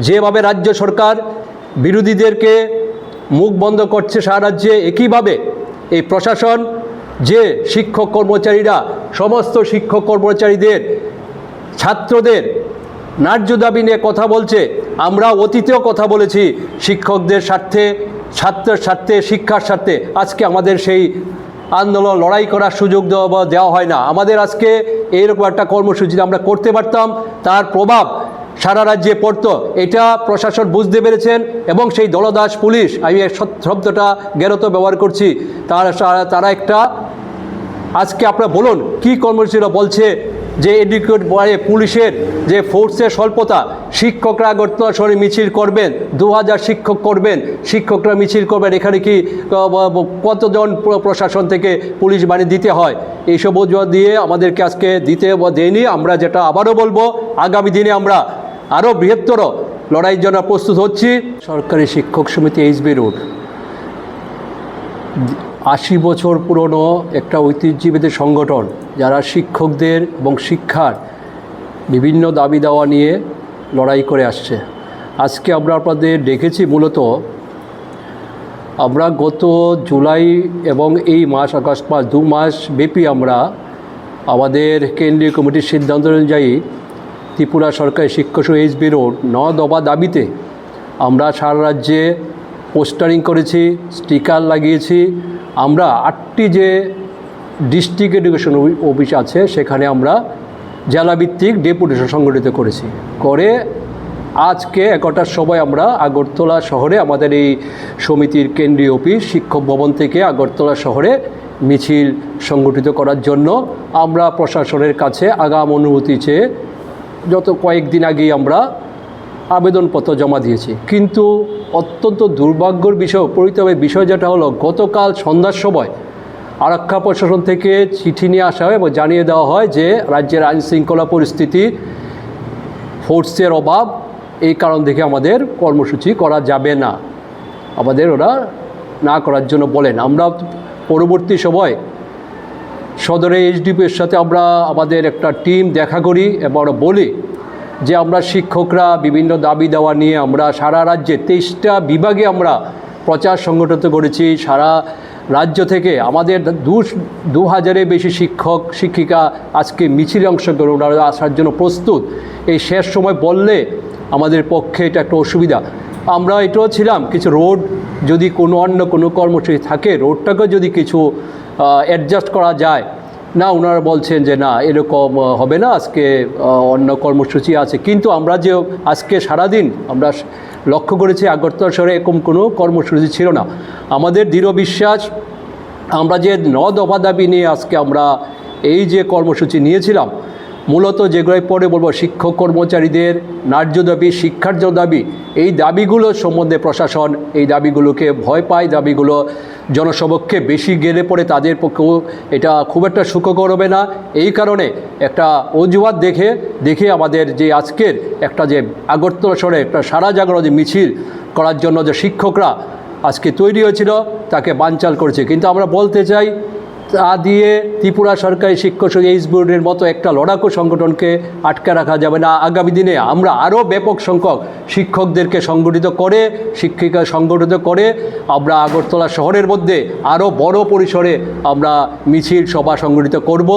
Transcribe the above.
যেভাবে রাজ্য সরকার বিরোধীদেরকে মুখ বন্ধ করছে সারা রাজ্যে, একইভাবে এই প্রশাসন যে শিক্ষক কর্মচারীরা সমস্ত শিক্ষক কর্মচারীদের ছাত্রদের ন্যায্য দাবি নিয়ে কথা বলছে। আমরা অতীতেও কথা বলেছি শিক্ষকদের স্বার্থে, ছাত্রের স্বার্থে, শিক্ষার স্বার্থে। আজকে আমাদের সেই আন্দোলন লড়াই করার সুযোগ দেওয়া হয় না। আমাদের আজকে এইরকম একটা কর্মসূচিতে আমরা করতে পারতাম, তার প্রভাব সারা রাজ্যে পড়তো। এটা প্রশাসন বুঝতে পেরেছেন এবং সেই দলদাস পুলিশ, আমি এই শব্দটা জ্ঞানত ব্যবহার করছি, তারা একটা আজকে আপনারা বলুন কি কর্মসূচিরা বলছে যে এডুকেট পুলিশের যে ফোর্সের স্বল্পতা, শিক্ষকরা আগরতলা শহরে মিছিল করবেন, 2000 শিক্ষক করবেন, শিক্ষকরা মিছিল করবেন, এখানে কি কতজন প্রশাসন থেকে পুলিশ বাণী দিতে হয়? এইসব অজুহাত দিয়ে আমাদেরকে আজকে দিতে দেয়নি। আমরা যেটা আবারও বলবো, আগামী দিনে আমরা আরও বৃহত্তর লড়াইয়ের জন্য প্রস্তুত হচ্ছি। সরকারি শিক্ষক সমিতি এইচবি রোড 80 বছর পুরনো একটা ঐতিহ্যবিদ সংগঠন, যারা শিক্ষকদের এবং শিক্ষার বিভিন্ন দাবি দাওয়া নিয়ে লড়াই করে আসছে। আজকে আমরা আপনাদের ডেকেছি মূলত, আমরা গত জুলাই এবং এই মাস আগস্ট মাস 2 মাস ব্যাপী আমরা আমাদের কেন্দ্রীয় কমিটির সিদ্ধান্ত অনুযায়ী ত্রিপুরা সরকারি শিক্ষক এইচবি রোড 9 দফা দাবিতে আমরা সারা রাজ্যে পোস্টারিং করেছি, স্টিকার লাগিয়েছি। আমরা 8টি যে ডিস্ট্রিক্ট এডুকেশন অফিস আছে সেখানে আমরা জেলাভিত্তিক ডেপুটেশন সংগঠিত করেছি। করে আজকে 11টার সময় আমরা আগরতলা শহরে আমাদের এই সমিতির কেন্দ্রীয় অফিস শিক্ষক ভবন থেকে আগরতলা শহরে মিছিল সংগঠিত করার জন্য আমরা প্রশাসনের কাছে আগাম অনুমতি চেয়ে কয়েকদিন আগেই আমরা আবেদনপত্র জমা দিয়েছি। কিন্তু অত্যন্ত দুর্ভাগ্যের বিষয়, পরিতাপের বিষয় যেটা হলো, গতকাল সন্ধ্যার সময় আরক্ষা প্রশাসন থেকে চিঠি নিয়ে আসা হয় এবং জানিয়ে দেওয়া হয় যে রাজ্যের আইনশৃঙ্খলা পরিস্থিতি, ফোর্সের অভাব, এই কারণ থেকে আমাদের কর্মসূচি করা যাবে না, আমাদের ওরা না করার জন্য বলেন। আমরা পরবর্তী সময় সদরে এইচডিপির সাথে আমরা আমাদের একটা টিম দেখা করি এবং বলি যে আমরা শিক্ষকরা বিভিন্ন দাবি দেওয়া নিয়ে আমরা সারা রাজ্যে 23টা বিভাগে আমরা প্রচার সংগঠিত করেছি। সারা রাজ্য থেকে আমাদের 2000-এর বেশি শিক্ষক শিক্ষিকা আজকে মিছিলে অংশগ্রহণ, ওনারা আসার জন্য প্রস্তুত। এই শেষ সময় বললে আমাদের পক্ষে এটা একটা অসুবিধা। আমরা এটাও ছিলাম কিছু রোড যদি অন্য কোনো কর্মসূচি থাকে, রোডটাকে যদি কিছু অ্যাডজাস্ট করা যায় না, ওনারা বলছেন যে না এরকম হবে না, আজকে অন্য কর্মসূচি আছে। কিন্তু আমরা যে আজকে সারাদিন আমরা লক্ষ্য করেছি আগরতলা শহরে এরকম কোনো কর্মসূচি ছিল না। আমাদের দৃঢ় বিশ্বাস, আমরা যে 9 দফা দাবি নিয়ে আজকে আমরা এই যে কর্মসূচি নিয়েছিলাম, মূলত যেগুলোই পরে বলবো শিক্ষক কর্মচারীদের ন্যায্য দাবি, শিক্ষার যে দাবি, এই দাবিগুলো সম্বন্ধে প্রশাসন এই দাবিগুলোকে ভয় পায়। দাবিগুলো জনসমক্ষে বেশি গেলে পরে তাদের পক্ষেও এটা খুব একটা সুখকর হবে না। এই কারণে একটা অজুহাত দেখে আমাদের যে আজকের একটা যে আগরতলা শহরে একটা সারা জাগরণ যে মিছিল করার জন্য যে শিক্ষকরা আজকে তৈরি হয়েছিল তাকে বানচাল করেছে। কিন্তু আমরা বলতে চাই, তা দিয়ে ত্রিপুরা সরকারি শিক্ষক এইচবি রোডের মতো একটা লড়াকু সংগঠনকে আটকে রাখা যাবে না। আগামী দিনে আমরা আরও ব্যাপক সংখ্যক শিক্ষকদেরকে সংগঠিত করে, শিক্ষিকা সংগঠিত করে আমরা আগরতলা শহরের মধ্যে আরও বড় পরিসরে আমরা মিছিল সভা সংগঠিত করব।